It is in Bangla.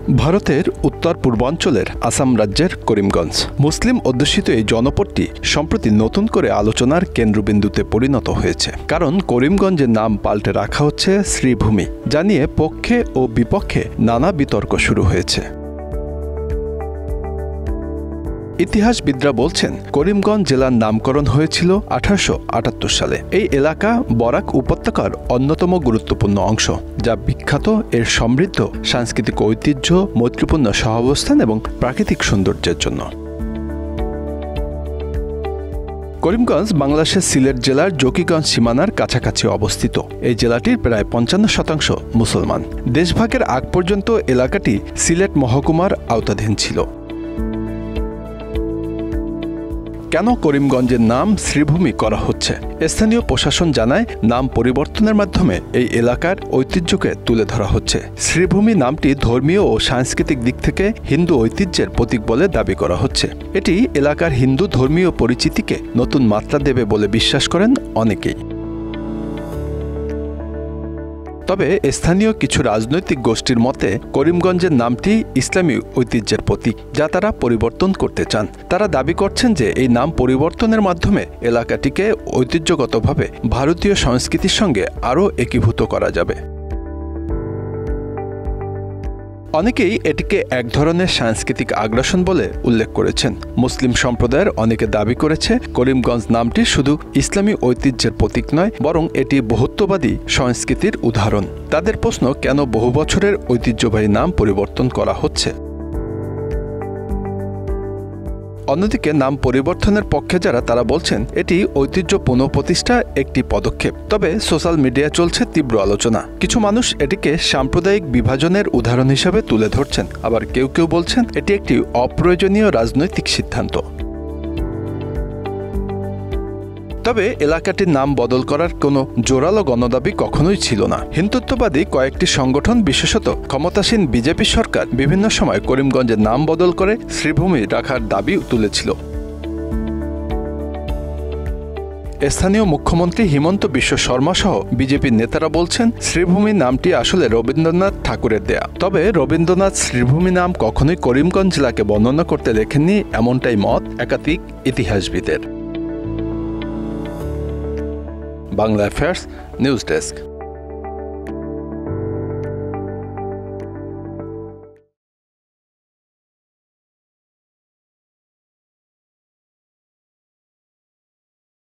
ভারতের উত্তর পূর্বাঞ্চলের আসাম রাজ্যের করিমগঞ্জ মুসলিম অধ্যুষিত এই জনপদটি সম্প্রতি নতুন করে আলোচনার কেন্দ্রবিন্দুতে পরিণত হয়েছে। কারণ করিমগঞ্জের নাম পাল্টে রাখা হচ্ছে শ্রীভূমি, যা নিয়ে পক্ষে ও বিপক্ষে নানা বিতর্ক শুরু হয়েছে। ইতিহাসবিদরা বলছেন, করিমগঞ্জ জেলার নামকরণ হয়েছিল 1878 সালে। এই এলাকা বরাক উপত্যকার অন্যতম গুরুত্বপূর্ণ অংশ, যা বিখ্যাত এর সমৃদ্ধ সাংস্কৃতিক ঐতিহ্য, মৈত্রীপূর্ণ সহাবস্থান এবং প্রাকৃতিক সৌন্দর্যের জন্য। করিমগঞ্জ বাংলাদেশের সিলেট জেলার জকিগঞ্জ সীমানার কাছাকাছি অবস্থিত। এই জেলাটির প্রায় 55% মুসলমান। দেশভাগের আগ পর্যন্ত এলাকাটি সিলেট মহকুমার আওতাধীন ছিল। কেন করিমগঞ্জের নাম শ্রীভূমি করা হচ্ছে? স্থানীয় প্রশাসন জানায়, নাম পরিবর্তনের মাধ্যমে এই এলাকার ঐতিহ্যকে তুলে ধরা হচ্ছে। শ্রীভূমি নামটি ধর্মীয় ও সাংস্কৃতিক দিক থেকে হিন্দু ঐতিহ্যের প্রতীক বলে দাবি করা হচ্ছে। এটি এলাকার হিন্দু ধর্মীয় পরিচিতিকে নতুন মাত্রা দেবে বলে বিশ্বাস করেন অনেকেই। তবে স্থানীয় কিছু রাজনৈতিক গোষ্ঠীর মতে করিমগঞ্জের নামটি ইসলামী ঐতিহ্যের প্রতীক, যা তারা পরিবর্তন করতে চান। তারা দাবি করছেন যে এই নাম পরিবর্তনের মাধ্যমে এলাকাটিকে ঐতিহ্যগতভাবে ভারতীয় সংস্কৃতির সঙ্গে আরও একীভূত করা যাবে। অনেকেই এটিকে এক ধরনের সাংস্কৃতিক আগ্রাসন বলে উল্লেখ করেছেন। মুসলিম সম্প্রদায়ের অনেকে দাবি করেছে, করিমগঞ্জ নামটি শুধু ইসলামী ঐতিহ্যের প্রতীক নয়, বরং এটি বহুত্ববাদী সংস্কৃতির উদাহরণ। তাদের প্রশ্ন, কেন বহু বছরের ঐতিহ্যবাহী নাম পরিবর্তন করা হচ্ছে? অন্যদিকে নাম পরিবর্তনের পক্ষে যারা, তারা বলছেন এটি ঐতিহ্য পুনঃপ্রতিষ্ঠা একটি পদক্ষেপ। তবে সোশ্যাল মিডিয়ায় চলছে তীব্র আলোচনা। কিছু মানুষ এটিকে সাম্প্রদায়িক বিভাজনের উদাহরণ হিসেবে তুলে ধরছেন, আবার কেউ কেউ বলছেন এটি একটি অপ্রয়োজনীয় রাজনৈতিক সিদ্ধান্ত। তবে এলাকাটির নাম বদল করার কোনো জোরালো গণদাবি কখনোই ছিল না। হিন্দুত্ববাদী কয়েকটি সংগঠন, বিশেষত ক্ষমতাসীন বিজেপি সরকার, বিভিন্ন সময় করিমগঞ্জের নাম বদল করে শ্রীভূমি রাখার দাবি তুলেছিল। স্থানীয় মুখ্যমন্ত্রী হিমন্ত বিশ্ব শর্মা সহ বিজেপির নেতারা বলছেন, শ্রীভূমি নামটি আসলে রবীন্দ্রনাথ ঠাকুরের দেয়া। তবে রবীন্দ্রনাথ শ্রীভূমি নাম কখনোই করিমগঞ্জ জেলাকে বর্ণনা করতে দেখেননি, এমনটাই মত একাধিক ইতিহাসবিদের। Bangla affairs news desk.